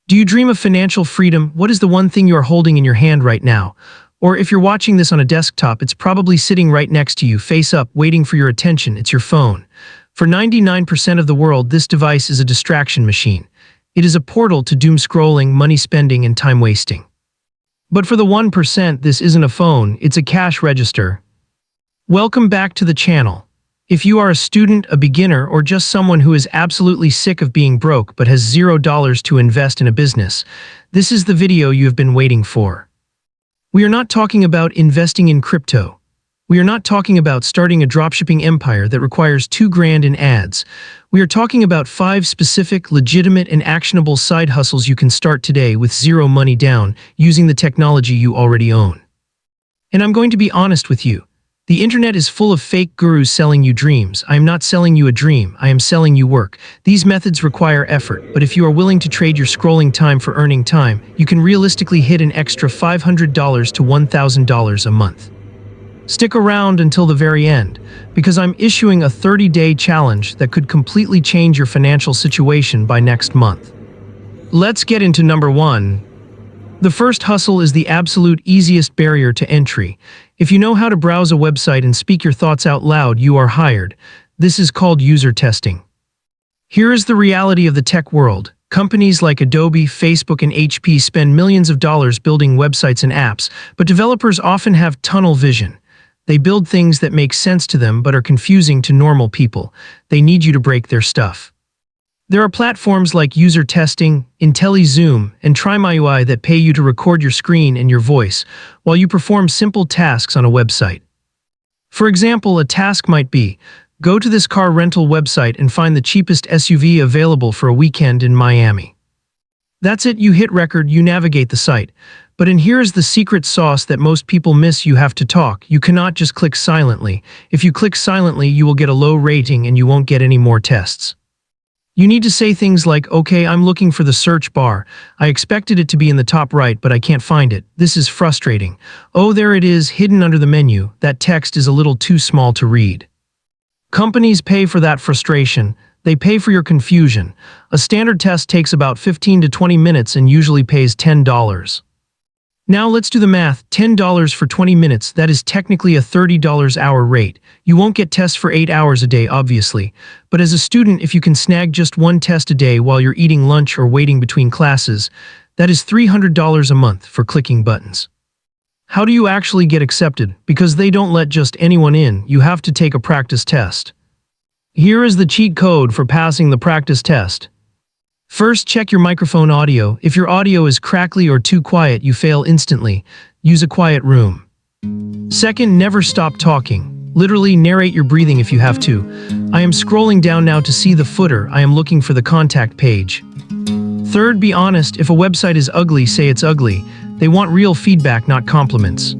Do you dream of financial freedom? What is the one thing you are holding in your hand right now? Or if you're watching this on a desktop, it's probably sitting right next to you, face up, waiting for your attention. It's your phone. For 99% of the world, this device is a distraction machine. It is a portal to doom scrolling, money spending, and time wasting. But for the 1%, this isn't a phone, it's a cash register. Welcome back to the channel. If you are a student, a beginner, or just someone who is absolutely sick of being broke but has $0 to invest in a business, this is the video you have been waiting for. We are not talking about investing in crypto. We are not talking about starting a dropshipping empire that requires $2,000 in ads. We are talking about 5 specific, legitimate, and actionable side hustles you can start today with zero money down, using the technology you already own. And I'm going to be honest with you. The internet is full of fake gurus selling you dreams. I am not selling you a dream, I am selling you work. These methods require effort, but if you are willing to trade your scrolling time for earning time, you can realistically hit an extra $500 to $1,000 a month. Stick around until the very end, because I'm issuing a 30-day challenge that could completely change your financial situation by next month. Let's get into number 1. The first hustle is the absolute easiest barrier to entry. If you know how to browse a website and speak your thoughts out loud, you are hired. This is called user testing. Here is the reality of the tech world. Companies like Adobe, Facebook, and HP spend millions of dollars building websites and apps, but developers often have tunnel vision. They build things that make sense to them but are confusing to normal people. They need you to break their stuff. There are platforms like User Testing, IntelliZoom, and TryMyUI that pay you to record your screen and your voice while you perform simple tasks on a website. For example, a task might be, go to this car rental website and find the cheapest SUV available for a weekend in Miami. That's it, you hit record, you navigate the site. But here is the secret sauce that most people miss: you have to talk. You cannot just click silently. If you click silently, you will get a low rating and you won't get any more tests. You need to say things like, okay, I'm looking for the search bar. I expected it to be in the top right, but I can't find it. This is frustrating. Oh, there it is, hidden under the menu. That text is a little too small to read. Companies pay for that frustration. They pay for your confusion. A standard test takes about 15 to 20 minutes and usually pays $10. Now let's do the math. $10 for 20 minutes, that is technically a $30 hour rate. You won't get tests for 8 hours a day, obviously. But as a student, if you can snag just one test a day while you're eating lunch or waiting between classes, that is $300 a month for clicking buttons. How do you actually get accepted? Because they don't let just anyone in, you have to take a practice test. Here is the cheat code for passing the practice test. First, check your microphone audio. If your audio is crackly or too quiet, you fail instantly. Use a quiet room. Second, never stop talking. Literally narrate your breathing if you have to. I am scrolling down now to see the footer. I am looking for the contact page. Third, be honest. If a website is ugly, say it's ugly. They want real feedback, not compliments.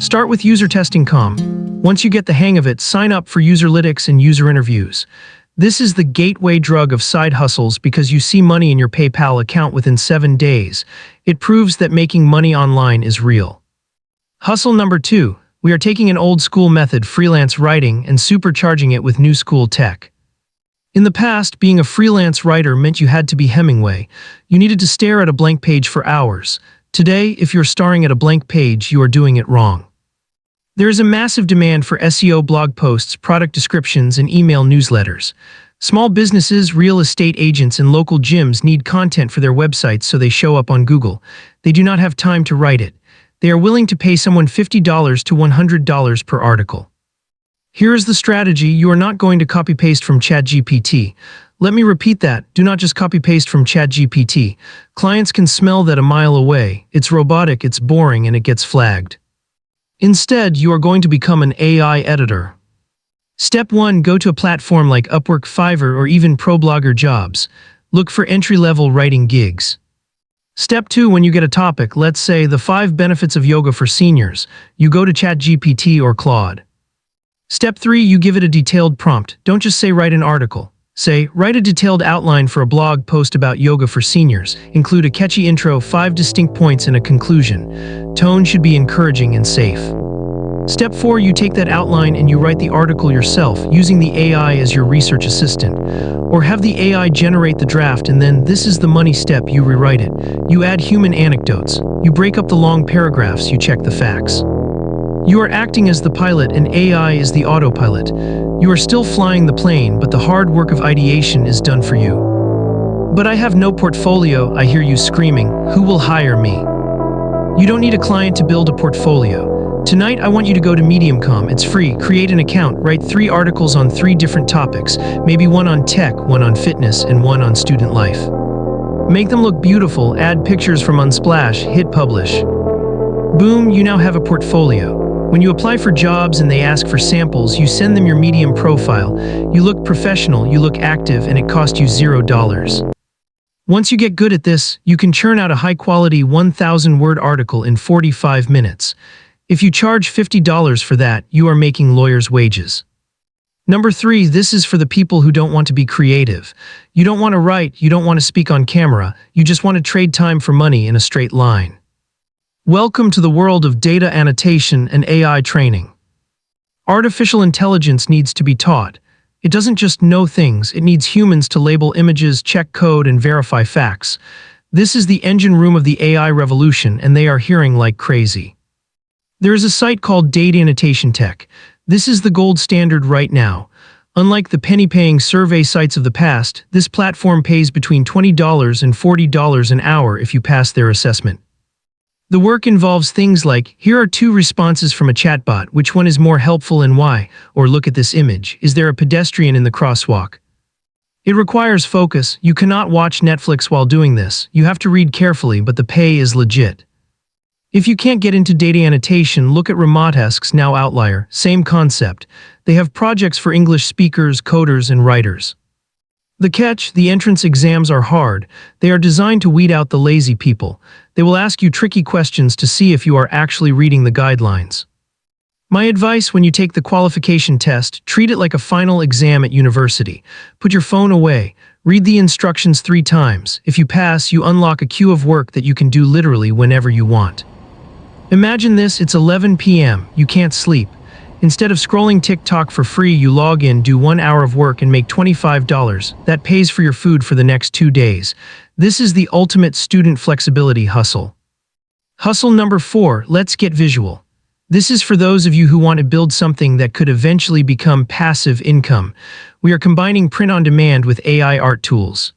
Start with user testing.com. Once you get the hang of it, sign up for userlytics and user interviews. This is the gateway drug of side hustles because you see money in your PayPal account within 7 days. It proves that making money online is real. Hustle number 2. We are taking an old school method, freelance writing, and supercharging it with new school tech. In the past, being a freelance writer meant you had to be Hemingway. You needed to stare at a blank page for hours. Today, if you're staring at a blank page, you are doing it wrong. There is a massive demand for SEO blog posts, product descriptions, and email newsletters. Small businesses, real estate agents, and local gyms need content for their websites so they show up on Google. They do not have time to write it. They are willing to pay someone $50 to $100 per article. Here is the strategy. You are not going to copy-paste from ChatGPT. Let me repeat that. Do not just copy-paste from ChatGPT. Clients can smell that a mile away. It's robotic, it's boring, and it gets flagged. Instead, you are going to become an AI editor. Step 1. Go to a platform like Upwork, Fiverr, or even ProBlogger Jobs. Look for entry-level writing gigs. Step 2. When you get a topic, let's say the 5 benefits of yoga for seniors, you go to ChatGPT or Claude. Step 3. You give it a detailed prompt. Don't just say write an article. Say, write a detailed outline for a blog post about yoga for seniors. Include a catchy intro, 5 distinct points, and a conclusion. Tone should be encouraging and safe. Step 4, you take that outline and you write the article yourself, using the AI as your research assistant. Or have the AI generate the draft, and then this is the money step, you rewrite it. You add human anecdotes. You break up the long paragraphs, you check the facts. You are acting as the pilot and AI is the autopilot. You are still flying the plane, but the hard work of ideation is done for you. But I have no portfolio, I hear you screaming. Who will hire me? You don't need a client to build a portfolio. Tonight, I want you to go to Medium.com. It's free. Create an account. Write 3 articles on 3 different topics. Maybe one on tech, one on fitness, and one on student life. Make them look beautiful. Add pictures from Unsplash. Hit publish. Boom, you now have a portfolio. When you apply for jobs and they ask for samples, you send them your Medium profile. You look professional, you look active, and it costs you $0. Once you get good at this, you can churn out a high-quality 1,000-word article in 45 minutes. If you charge $50 for that, you are making lawyers' wages. Number 3, this is for the people who don't want to be creative. You don't want to write, you don't want to speak on camera, you just want to trade time for money in a straight line. Welcome to the world of data annotation and AI training. Artificial intelligence needs to be taught. It doesn't just know things, it needs humans to label images, check code, and verify facts. This is the engine room of the AI revolution, and they are hearing like crazy. There is a site called Data Annotation Tech. This is the gold standard right now. Unlike the penny-paying survey sites of the past, this platform pays between $20 and $40 an hour if you pass their assessment. The work involves things like, here are 2 responses from a chatbot, which one is more helpful and why? Or look at this image, is there a pedestrian in the crosswalk? It requires focus. You cannot watch Netflix while doing this. You have to read carefully, but the pay is legit. If you can't get into data annotation, look at Remotesk's Now Outlier. Same concept. They have projects for English speakers, coders, and writers. The catch, the entrance exams are hard. They are designed to weed out the lazy people. They will ask you tricky questions to see if you are actually reading the guidelines. My advice when you take the qualification test, treat it like a final exam at university. Put your phone away. Read the instructions 3 times. If you pass, you unlock a queue of work that you can do literally whenever you want. Imagine this, it's 11 p.m. You can't sleep. Instead of scrolling TikTok for free, you log in, do 1 hour of work, and make $25. That pays for your food for the next 2 days. This is the ultimate student flexibility hustle. Hustle number 4, let's get visual. This is for those of you who want to build something that could eventually become passive income. We are combining print-on-demand with AI art tools.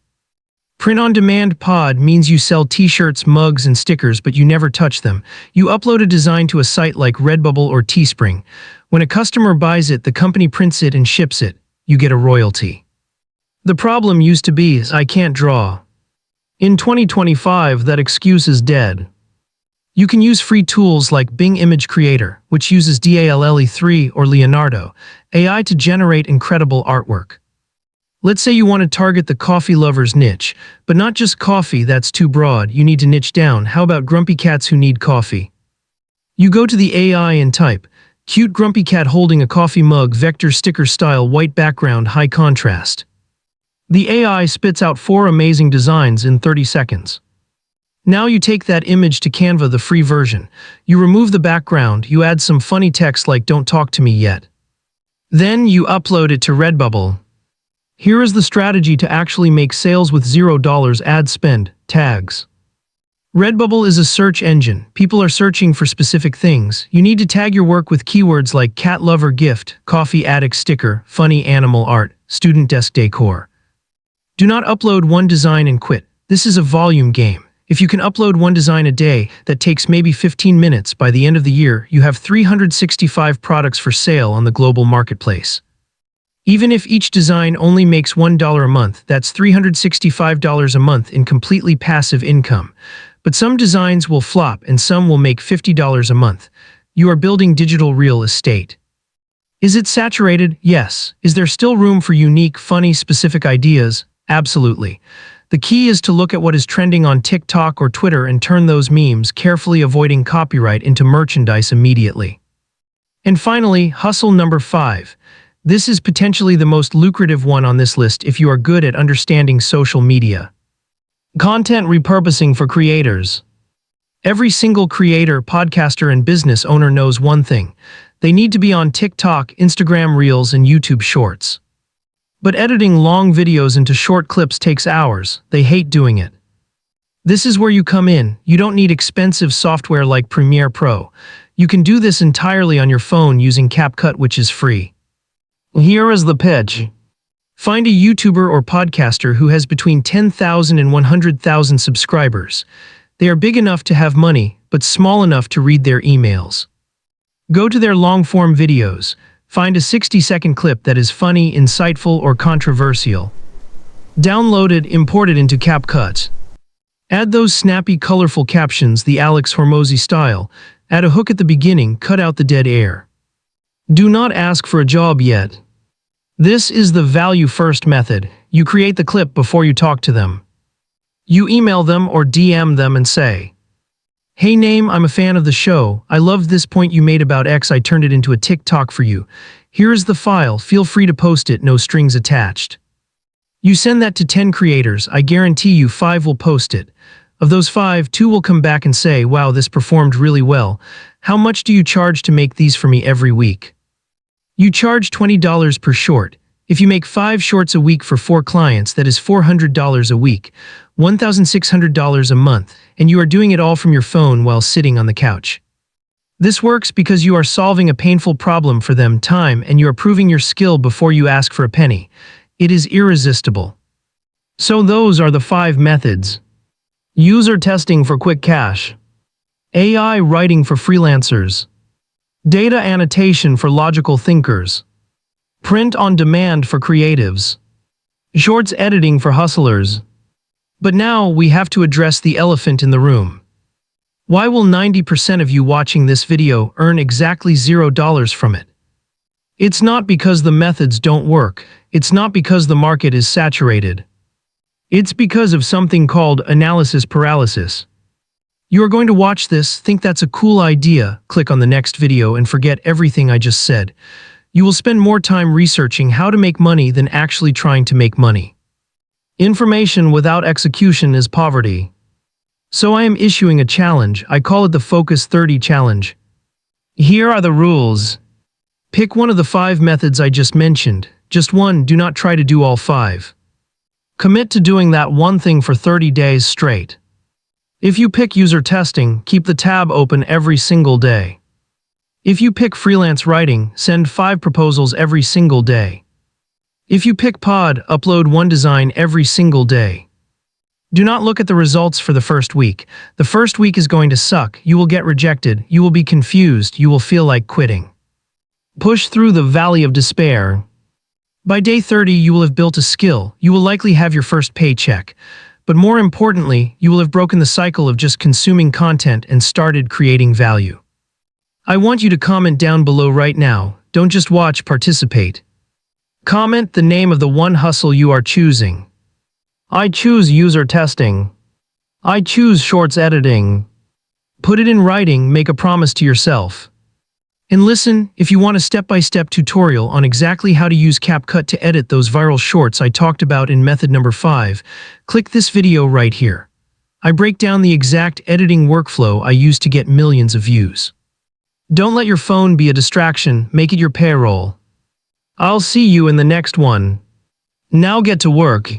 Print-on-demand pod means you sell t-shirts, mugs, and stickers, but you never touch them. You upload a design to a site like Redbubble or Teespring. When a customer buys it, the company prints it and ships it. You get a royalty. The problem used to be is I can't draw. In 2025, that excuse is dead. You can use free tools like Bing Image Creator, which uses DALL-E 3 or Leonardo AI to generate incredible artwork. Let's say you want to target the coffee lover's niche, but not just coffee, that's too broad, you need to niche down. How about grumpy cats who need coffee? You go to the AI and type, cute grumpy cat holding a coffee mug, vector sticker style, white background, high contrast. The AI spits out 4 amazing designs in 30 seconds. Now you take that image to Canva, the free version. You remove the background, you add some funny text like "Don't talk to me yet." Then you upload it to Redbubble. Here is the strategy to actually make sales with $0 ad spend: tags. Redbubble is a search engine. People are searching for specific things. You need to tag your work with keywords like cat lover gift, coffee addict sticker, funny animal art, student desk decor. Do not upload 1 design and quit. This is a volume game. If you can upload 1 design a day, that takes maybe 15 minutes. By the end of the year, you have 365 products for sale on the global marketplace. Even if each design only makes $1 a month, that's $365 a month in completely passive income. But some designs will flop and some will make $50 a month. You are building digital real estate. Is it saturated? Yes. Is there still room for unique, funny, specific ideas? Absolutely. The key is to look at what is trending on TikTok or Twitter and turn those memes, carefully avoiding copyright, into merchandise immediately. And finally, hustle number 5. This is potentially the most lucrative one on this list if you are good at understanding social media. Content repurposing for creators. Every single creator, podcaster, and business owner knows one thing. They need to be on TikTok, Instagram Reels, and YouTube Shorts. But editing long videos into short clips takes hours. They hate doing it. This is where you come in. You don't need expensive software like Premiere Pro. You can do this entirely on your phone using CapCut, which is free. Here is the pitch. Find a YouTuber or podcaster who has between 10,000 and 100,000 subscribers. They are big enough to have money, but small enough to read their emails. Go to their long-form videos. Find a 60-second clip that is funny, insightful, or controversial. Download it, import it into CapCut. Add those snappy, colorful captions, the Alex Hormozy style. Add a hook at the beginning, cut out the dead air. Do not ask for a job yet. This is the value-first method. You create the clip before you talk to them. You email them or DM them and say, "Hey name, I'm a fan of the show. I loved this point you made about X. I turned it into a TikTok for you. Here is the file. Feel free to post it, no strings attached." You send that to 10 creators. I guarantee you 5 will post it. Of those 5, 2 will come back and say, "Wow, this performed really well. How much do you charge to make these for me every week?" You charge $20 per short. If you make 5 shorts a week for 4 clients, that is $400 a week, $1,600 a month, and you are doing it all from your phone while sitting on the couch. This works because you are solving a painful problem for them, time, and you are proving your skill before you ask for a penny. It is irresistible. So those are the 5 methods. User testing for quick cash. AI writing for freelancers. Data annotation for logical thinkers. Print on demand for creatives. Shorts editing for hustlers. But now we have to address the elephant in the room. Why will 90% of you watching this video earn exactly $0 from it? It's not because the methods don't work. It's not because the market is saturated. It's because of something called analysis paralysis. You are going to watch this, think that's a cool idea, click on the next video and forget everything I just said. You will spend more time researching how to make money than actually trying to make money. Information without execution is poverty. So I am issuing a challenge. I call it the Focus 30 Challenge. Here are the rules. Pick one of the 5 methods I just mentioned. Just one, do not try to do all 5. Commit to doing that one thing for 30 days straight. If you pick user testing, keep the tab open every single day. If you pick freelance writing, send 5 proposals every single day. If you pick pod, upload 1 design every single day. Do not look at the results for the first week. The first week is going to suck. You will get rejected. You will be confused. You will feel like quitting. Push through the valley of despair. By day 30, you will have built a skill. You will likely have your first paycheck. But more importantly, you will have broken the cycle of just consuming content and started creating value. I want you to comment down below right now. Don't just watch, participate. Comment the name of the one hustle you are choosing. I choose user testing. I choose shorts editing. Put it in writing, make a promise to yourself. And listen, if you want a step-by-step tutorial on exactly how to use CapCut to edit those viral shorts I talked about in method number 5, click this video right here. I break down the exact editing workflow I use to get millions of views. Don't let your phone be a distraction, make it your payroll. I'll see you in the next one. Now get to work.